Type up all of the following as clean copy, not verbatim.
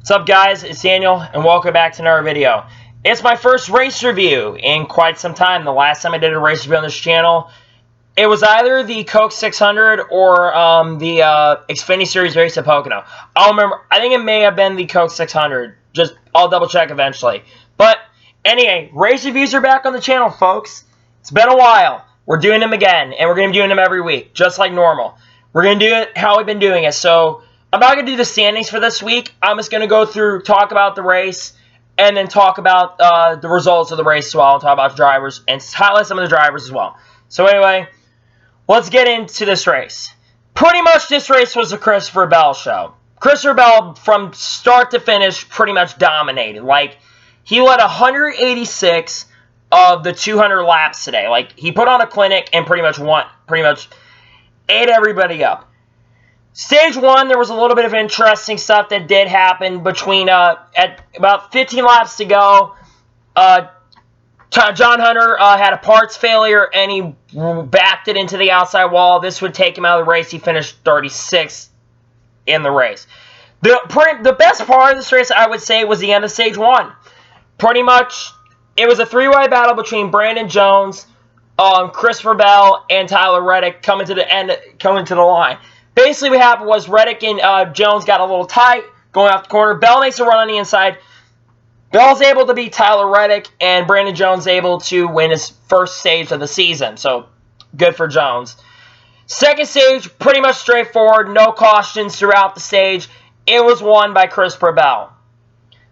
What's up, guys? It's Daniel, and welcome back to another video. It's my first race review in quite some time. The last time I did a race review on this channel, it was either the Coke 600 or the Xfinity Series race at Pocono. I don't remember. I think it may have been the Coke 600. I'll double check eventually. But anyway, race reviews are back on the channel, folks. It's been a while. We're doing them again, and we're going to be doing them every week, just like normal. We're going to do it how we've been doing it. So I'm not going to do the standings for this week. I'm just going to go through, talk about the race, and then talk about the results of the race as well, and talk about drivers, and highlight some of the drivers as well. So anyway, let's get into this race. Pretty much this race was a Christopher Bell show. Christopher Bell, from start to finish, pretty much dominated. Like, he led 186 of the 200 laps today. Like, he put on a clinic and pretty much ate everybody up. Stage 1, there was a little bit of interesting stuff that did happen between, at about 15 laps to go, John Hunter had a parts failure, and he backed it into the outside wall. This would take him out of the race. He finished 36th in the race. The best part of this race, I would say, was the end of Stage 1. Pretty much, it was a three-way battle between Brandon Jones, Christopher Bell, and Tyler Reddick coming to the line. Basically, what happened was Reddick and Jones got a little tight going off the corner. Bell makes a run on the inside. Bell's able to beat Tyler Reddick, and Brandon Jones able to win his first stage of the season. So, good for Jones. Second stage, pretty much straightforward. No cautions throughout the stage. It was won by Christopher Bell.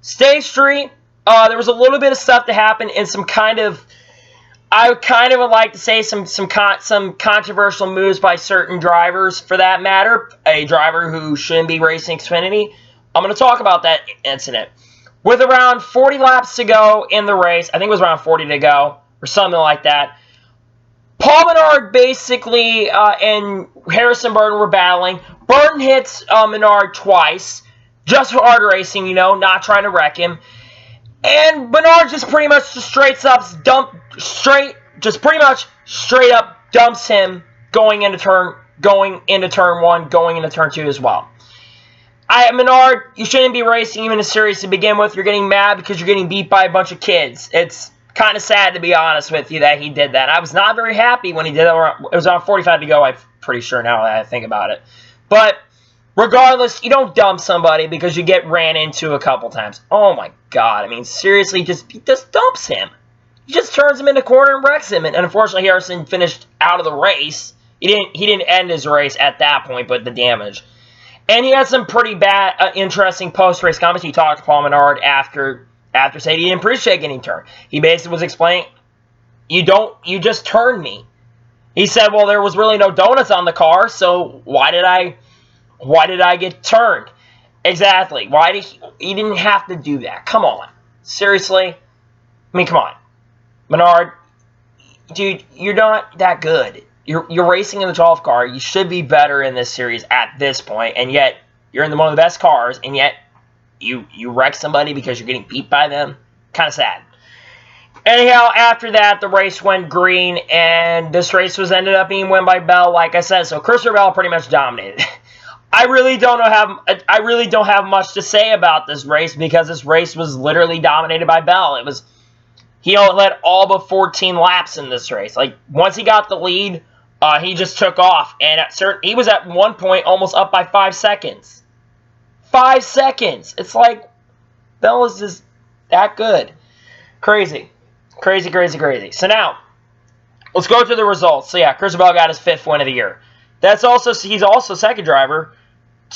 Stage 3, there was a little bit of stuff that happened in some kind of, I kind of would like to say some controversial moves by certain drivers, for that matter. A driver who shouldn't be racing Xfinity. I'm going to talk about that incident. With around 40 laps to go in the race, I think it was around 40 to go, or something like that, Paul Menard basically and Harrison Burton were battling. Burton hits Menard twice, just for hard racing, you know, not trying to wreck him. And Menard just pretty much straight up dumps him going into turn 1, going into turn 2 as well. Menard, you shouldn't be racing even a series to begin with. You're getting mad because you're getting beat by a bunch of kids. It's kind of sad, to be honest with you, that he did that. I was not very happy when he did that. It was on 45 to go, I'm pretty sure now that I think about it. But regardless, you don't dump somebody because you get ran into a couple times. Oh my God. I mean, seriously, he just dumps him. He just turns him into the corner and wrecks him. And unfortunately, Harrison finished out of the race. He didn't end his race at that point, but the damage. And he had some pretty bad, interesting post-race comments. He talked to Paul Menard after saying he didn't appreciate getting turned. He basically was explaining, you just turned me. He said, well, there was really no donuts on the car, so why did I get turned? Exactly. He didn't have to do that. Come on. Seriously? I mean, come on. Menard, dude, you're not that good. You're racing in the 12th car. You should be better in this series at this point, and yet you're in one of the best cars, and yet you wreck somebody because you're getting beat by them. Kind of sad. Anyhow, after that, the race went green, and this race ended up being won by Bell, like I said. So Christopher Bell pretty much dominated. I really don't have much to say about this race because this race was literally dominated by Bell. He only led all but 14 laps in this race. Like, once he got the lead, he just took off, and he was at one point almost up by 5 seconds. 5 seconds. It's like Bell is just that good. Crazy. Crazy, crazy, crazy. So now, let's go through the results. So yeah, Christopher Bell got his 5th win of the year. He's also second driver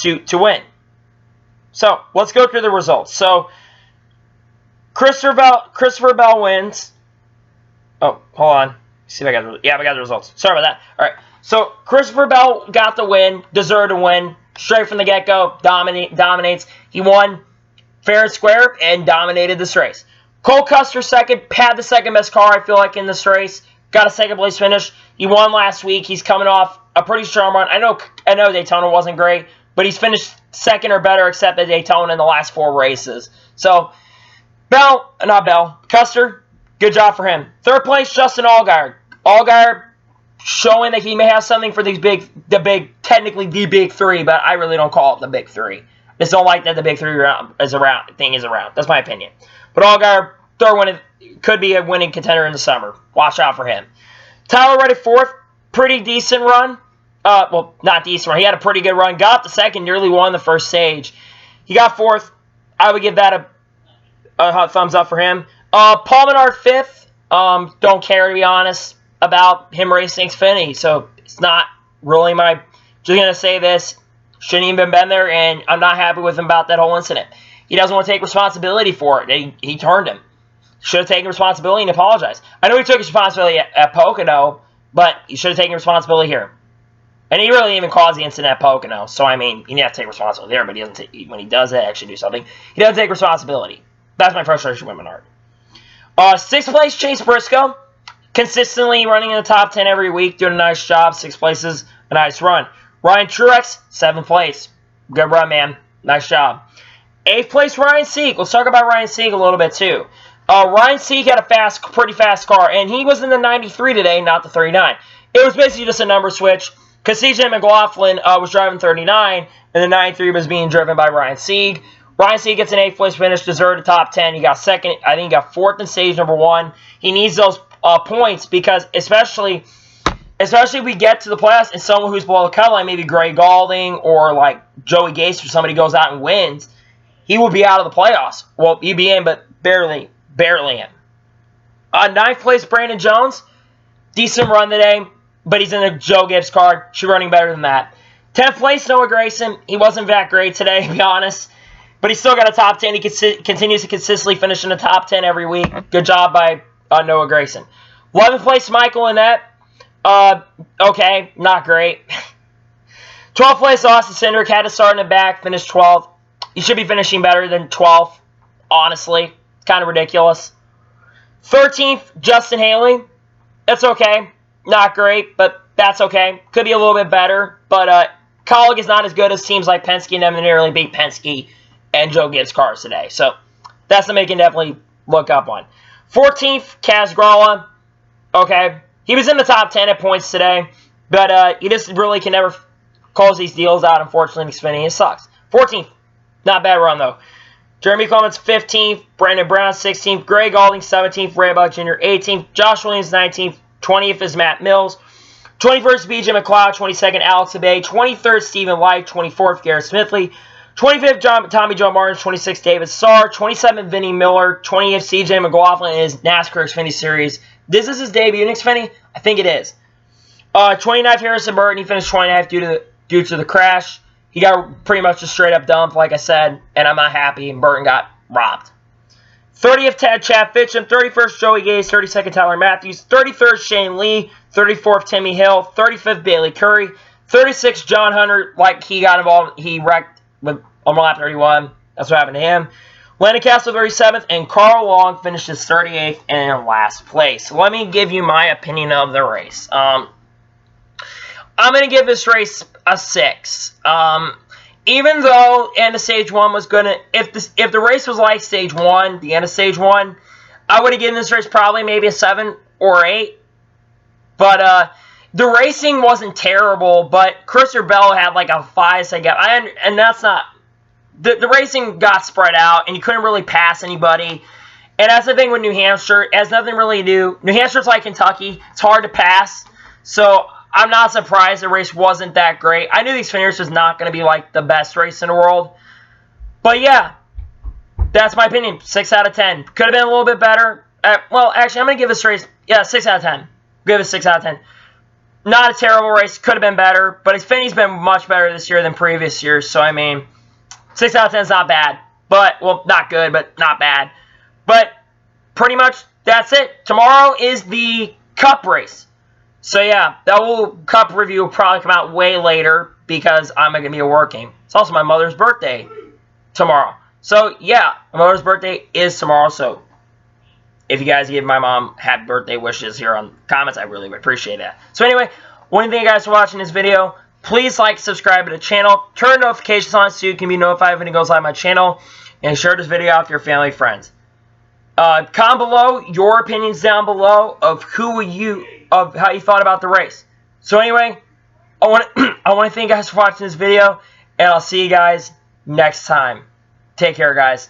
to win. So let's go through the results. So Christopher Bell wins. Oh, hold on. See if I got the results. Sorry about that. All right. So Christopher Bell got the win, deserved to win, straight from the get-go, dominates. He won fair and square and dominated this race. Cole Custer second, had the second best car, I feel like, in this race. Got a second place finish. He won last week. He's coming off a pretty strong run. I know Daytona wasn't great, but he's finished second or better except at Daytona in the last 4 races. So, Custer, good job for him. Third place, Justin Allgaier. Allgaier showing that he may have something for technically the big 3, but I really don't call it the big 3. Just don't like that the big 3 thing is around. That's my opinion. But Allgaier, third one, could be a winning contender in the summer. Watch out for him. Tyler Reddick, fourth. Pretty decent run. Well, not decent run. He had a pretty good run. Got up to second, nearly won the first stage. He got fourth. I would give that a thumbs up for him. Paul Menard, fifth. Don't care, to be honest, about him racing Xfinity. So it's not really my... Just going to say this. Shouldn't even been there, and I'm not happy with him about that whole incident. He doesn't want to take responsibility for it. He turned him. Should have taken responsibility and apologized. I know he took responsibility at Pocono, but he should have taken responsibility here. And he really even caused the incident at Pocono. So, I mean, you have to take responsibility there, but he doesn't when he does it, actually do something, he doesn't take responsibility. That's my frustration with Menard. Sixth place, Chase Briscoe. Consistently running in the top 10 every week, doing a nice job. 6 places, a nice run. Ryan Truex, 7th place. Good run, man. Nice job. 8th place, Ryan Sieg. Let's talk about Ryan Sieg a little bit, too. Ryan Sieg had a pretty fast car, and he was in the 93 today, not the 39. It was basically just a number switch, because CJ McLaughlin was driving 39, and the 93 was being driven by Ryan Sieg. Ryan Sieg gets an 8th place finish, deserved a top 10. He got second. I think he got 4th in stage number 1. He needs those points, because especially if we get to the playoffs and someone who's below the cut line, maybe Gray Galding or like Joey Gase or somebody goes out and wins, he will be out of the playoffs. Well, he'd be in, but barely in. 9th place, Brandon Jones. Decent run today, but he's in a Joe Gibbs car. Should be running better than that. 10th place, Noah Gragson. He wasn't that great today, to be honest, but he still got a top 10. He continues to consistently finish in the top 10 every week. Good job by Noah Gragson. 11th place, Michael Annett. Okay, not great. 12th place, Austin Cindric. Had to start in the back, finished 12th. He should be finishing better than 12th, honestly. It's kind of ridiculous. 13th, Justin Haley. That's okay. Not great, but that's okay. Could be a little bit better, but Colleague is not as good as teams like Penske and them that nearly beat Penske and Joe Gibbs cars today. So that's something you can definitely look up on. 14th, Kaz Grala. Okay. He was in the top 10 at points today, but he just really can never close these deals out, unfortunately, in Xfinity. It sucks. 14th. Not a bad run, though. Jeremy Clements, 15th. Brandon Brown, 16th. Gray Galding, 17th. Ray Buck Jr., 18th. Josh Williams, 19th. 20th is Matt Mills. 21st, BJ McLeod. 22nd, Alex Abay. 23rd, Stephen Light. 24th, Garrett Smithley. 25th, Tommy Joe Martin. 26th, David Starr. 27th, Vinnie Miller. 20th, CJ McLaughlin in his NASCAR Xfinity Series. This is his debut in Xfinity? I think it is. 29th, Harrison Burton. He finished 29th due to the crash. He got pretty much a straight-up dump, like I said, and I'm not happy, and Burton got robbed. 30th, Chad Fitcham. 31st, Joey Gase. 32nd, Tyler Matthews. 33rd, Shane Lee. 34th, Timmy Hill. 35th, Bailey Curry. 36th, John Hunter. Like, he got involved. He wrecked on lap 31. That's what happened to him. Landon Castle, 37th, and Carl Long finishes 38th and in last place. Let me give you my opinion of the race. I'm going to give this race a 6. Even though end of stage 1 was going to... If the race was like stage 1, the end of stage 1, I would have given this race probably maybe a 7 or 8. But the racing wasn't terrible, but Christopher Bell had like a 5-second gap. And that's not... The racing got spread out, and you couldn't really pass anybody. And that's the thing with New Hampshire. It has nothing really to do. New Hampshire's like Kentucky. It's hard to pass. So I'm not surprised the race wasn't that great. I knew the Xfinity was not going to be like the best race in the world. But yeah, that's my opinion. 6 out of 10. Could have been a little bit better. Well, actually, I'm going to give this race, 6 out of 10. Give it 6 out of 10. Not a terrible race. Could have been better. But Xfinity's been much better this year than previous years. So, I mean... 6 out of 10 is not bad. But, well, not good, but not bad. But, pretty much, that's it. Tomorrow is the Cup race. So, yeah, that Cup review will probably come out way later because I'm going to be working. It's also my mother's birthday tomorrow. So, yeah, my mother's birthday is tomorrow. So, if you guys give my mom happy birthday wishes here on comments, I really would appreciate that. So, anyway, I want to thank you guys for watching this video. Please like, subscribe to the channel, turn notifications on so you can be notified when it goes live on my channel, and share this video out with your family and friends. Comment below your opinions down below of how you thought about the race. So anyway, I want to thank you guys for watching this video, and I'll see you guys next time. Take care, guys.